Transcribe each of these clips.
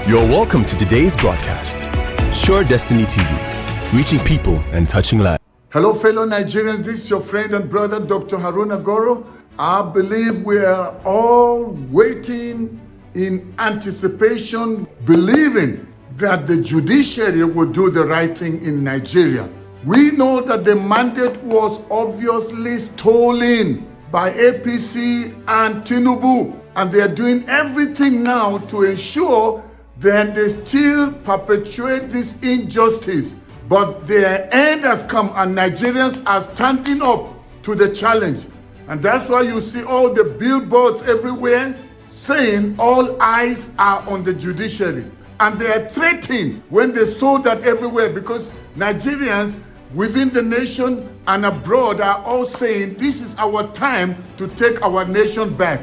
You're welcome to today's broadcast. Sure Destiny TV, reaching people and touching lives. Hello, fellow Nigerians. This is your friend and brother, Dr. Haruna Goro. I believe we are all waiting in anticipation, believing that the judiciary will do the right thing in Nigeria. We know that the mandate was obviously stolen by APC and Tinubu, and they are doing everything now to ensure that they still perpetuate this injustice. But their end has come and Nigerians are standing up to the challenge. And that's why you see all the billboards everywhere saying all eyes are on the judiciary. And they are threatening when they saw that everywhere, because Nigerians within the nation and abroad are all saying this is our time to take our nation back.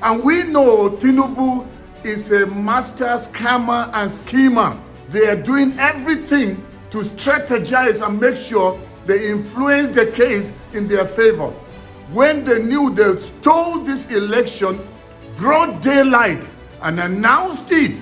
And we know Tinubu is a master scammer and schemer. They are doing everything to strategize and make sure they influence the case in their favor. When they knew they stole this election, broad daylight, and announced it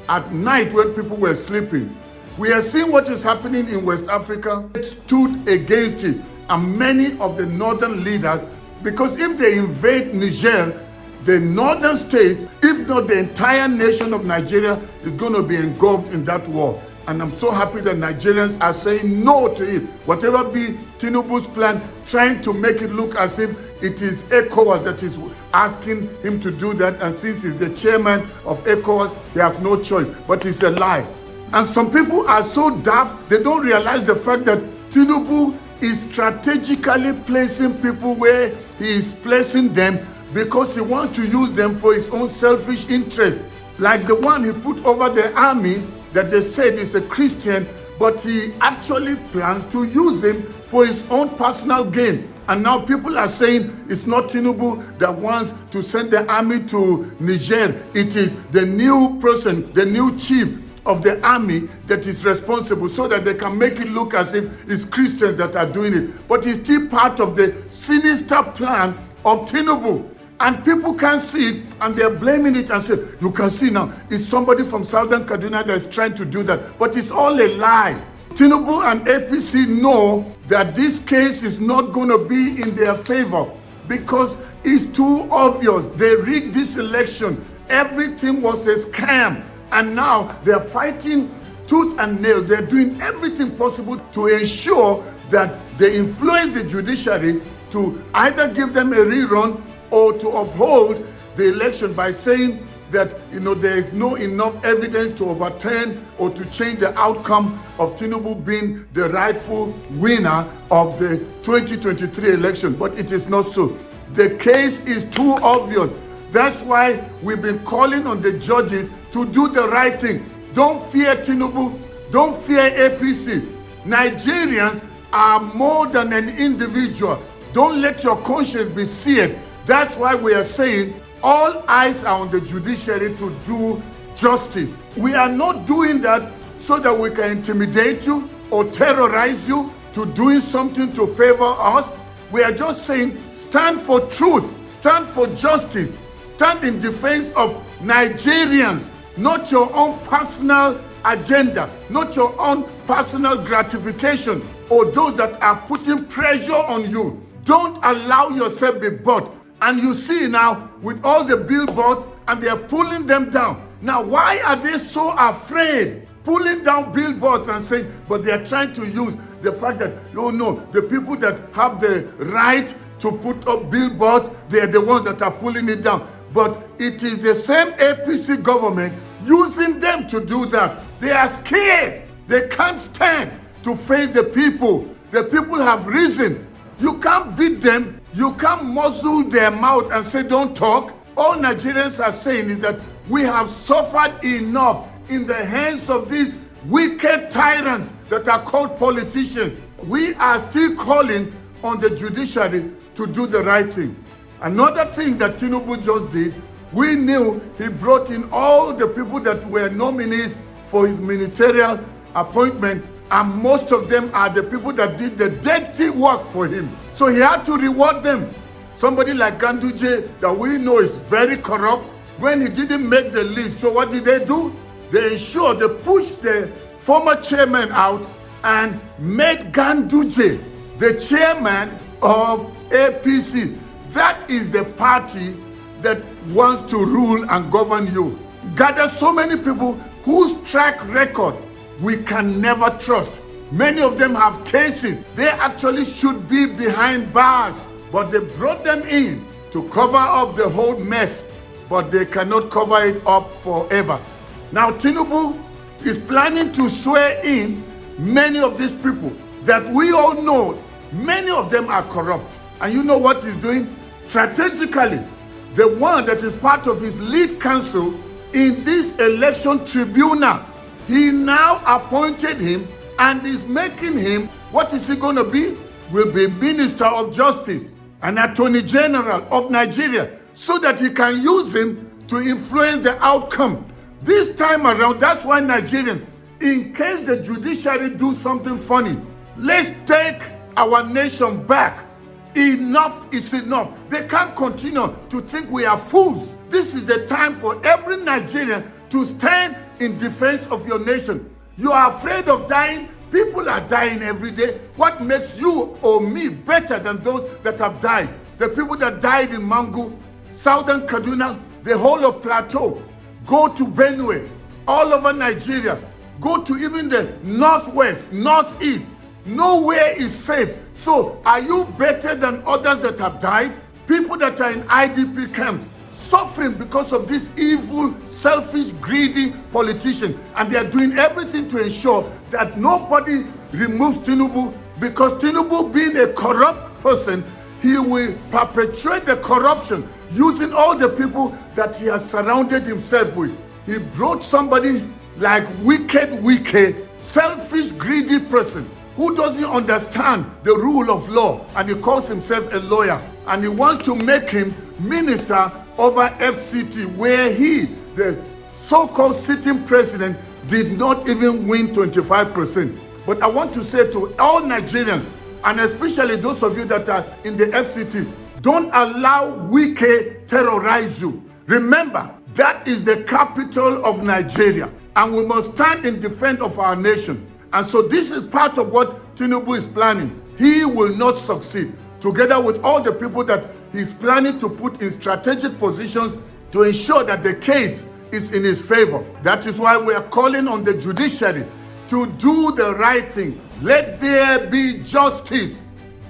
at night when people were sleeping, we are seeing what is happening in West Africa. It stood against it, and many of the northern leaders, because if they invade Niger, the northern states, if not the entire nation of Nigeria, is going to be engulfed in that war. And I'm so happy that Nigerians are saying no to it. Whatever be Tinubu's plan, trying to make it look as if it is ECOWAS that is asking him to do that. And since he's the chairman of ECOWAS, they have no choice. But it's a lie. And some people are so daft, they don't realize the fact that Tinubu is strategically placing people where he is placing them because he wants to use them for his own selfish interest. Like the one he put over the army that they said is a Christian, but he actually plans to use him for his own personal gain. And now people are saying it's not Tinubu that wants to send the army to Niger. It is the new person, the new chief of the army that is responsible, so that they can make it look as if it's Christians that are doing it. But it's still part of the sinister plan of Tinubu. And people can't see it, and they're blaming it and say, you can see now, it's somebody from Southern Kaduna that's trying to do that. But it's all a lie. Tinubu and APC know that this case is not going to be in their favor because it's too obvious. They rigged this election. Everything was a scam. And now they're fighting tooth and nail. They're doing everything possible to ensure that they influence the judiciary to either give them a rerun or to uphold the election by saying that there is no enough evidence to overturn or to change the outcome of Tinubu being the rightful winner of the 2023 election. But it is not so. The case is too obvious. That's why we've been calling on the judges to do the right thing. Don't fear Tinubu. Don't fear APC. Nigerians are more than an individual. Don't let your conscience be seared. That's why we are saying all eyes are on the judiciary to do justice. We are not doing that so that we can intimidate you or terrorize you to doing something to favor us. We are just saying stand for truth, stand for justice, stand in defense of Nigerians, not your own personal agenda, not your own personal gratification or those that are putting pressure on you. Don't allow yourself be bought. And you see now with all the billboards, and they are pulling them down. Now, why are they so afraid? Pulling down billboards and saying, but they are trying to use the fact that, the people that have the right to put up billboards, they are the ones that are pulling it down. But it is the same APC government using them to do that. They are scared. They can't stand to face the people. The people have risen. You can't beat them. You can't muzzle their mouth and say, don't talk. All Nigerians are saying is that we have suffered enough in the hands of these wicked tyrants that are called politicians. We are still calling on the judiciary to do the right thing. Another thing that Tinubu just did, we knew he brought in all the people that were nominees for his ministerial appointment, and most of them are the people that did the dirty work for him. So he had to reward them. Somebody like Ganduje that we know is very corrupt, when he didn't make the list, so what did? they ensured they pushed the former chairman out and made Ganduje the chairman of APC. That is the party that wants to rule and govern you. Gather so many people whose track record we can never trust. Many of them have cases. They actually should be behind bars, but they brought them in to cover up the whole mess, but they cannot cover it up forever. Now Tinubu is planning to swear in many of these people that we all know, many of them are corrupt. And you know what he's doing? Strategically, the one that is part of his lead counsel in this election tribunal, he now appointed him and is making him, what is he going to be? Will be Minister of Justice and Attorney General of Nigeria, so that he can use him to influence the outcome. This time around, that's why Nigerians, in case the judiciary do something funny, let's take our nation back. Enough is enough. They can't continue to think we are fools. This is the time for every Nigerian to stand in defense of your nation. You are afraid of dying. People are dying every day. What makes you or me better than those that have died? The people that died in Mangu, Southern Kaduna, the whole of Plateau, go to Benue, all over Nigeria, go to even the northwest, northeast. Nowhere is safe. So are you better than others that have died? People that are in IDP camps, suffering because of this evil, selfish, greedy politician. And they are doing everything to ensure that nobody removes Tinubu, because Tinubu, being a corrupt person, he will perpetuate the corruption using all the people that he has surrounded himself with. He brought somebody like wicked, selfish, greedy person who doesn't understand the rule of law, and he calls himself a lawyer, and he wants to make him minister over FCT, where he, the so-called sitting president, did not even win 25%. But I want to say to all Nigerians, and especially those of you that are in the FCT, don't allow Wike terrorize you. Remember, that is the capital of Nigeria, and we must stand in defense of our nation. And so this is part of what Tinubu is planning. He will not succeed, together with all the people that he's planning to put in strategic positions to ensure that the case is in his favor. That is why we are calling on the judiciary to do the right thing. Let there be justice.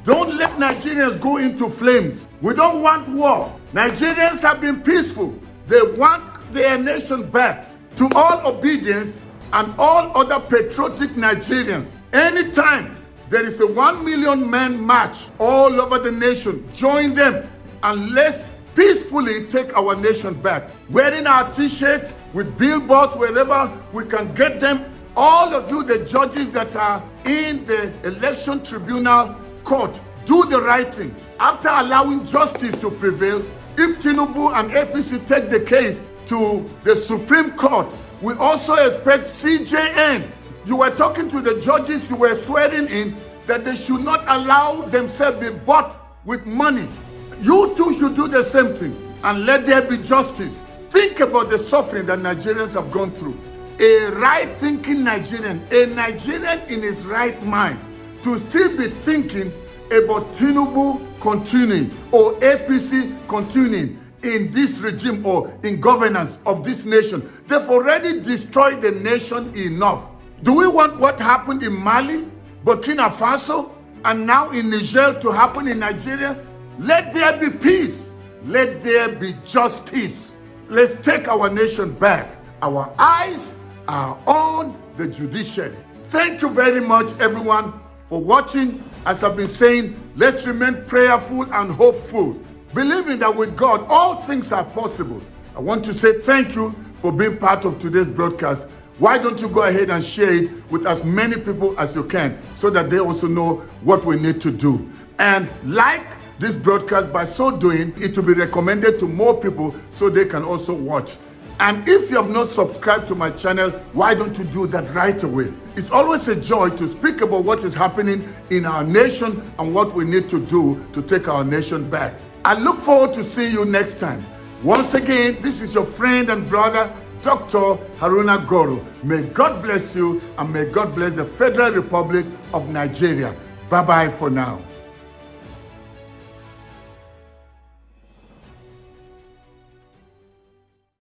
Don't let Nigerians go into flames. We don't want war. Nigerians have been peaceful. They want their nation back. To all obedience and all other patriotic Nigerians, anytime there is a 1 million man march all over the nation, join them and let's peacefully take our nation back. Wearing our t-shirts with billboards wherever we can get them. All of you, the judges that are in the election tribunal court, do the right thing. After allowing justice to prevail, if Tinubu and APC take the case to the Supreme Court, we also expect CJN. You were talking to the judges, you were swearing in that they should not allow themselves be bought with money. You too should do the same thing and let there be justice. Think about the suffering that Nigerians have gone through. A right-thinking Nigerian, a Nigerian in his right mind, to still be thinking about Tinubu continuing or APC continuing in this regime or in governance of this nation. They've already destroyed the nation enough. Do we want what happened in Mali, Burkina Faso, and now in Niger to happen in Nigeria? Let there be peace. Let there be justice. Let's take our nation back. Our eyes are on the judiciary. Thank you very much, everyone, for watching. As I've been saying, let's remain prayerful and hopeful, believing that with God, all things are possible. I want to say thank you for being part of today's broadcast. Why don't you go ahead and share it with as many people as you can, so that they also know what we need to do. And like this broadcast, by so doing, it will be recommended to more people so they can also watch. And if you have not subscribed to my channel, why don't you do that right away? It's always a joy to speak about what is happening in our nation and what we need to do to take our nation back. I look forward to seeing you next time. Once again, this is your friend and brother, Dr. Haruna Goro. May God bless you and may God bless the Federal Republic of Nigeria. Bye-bye for now.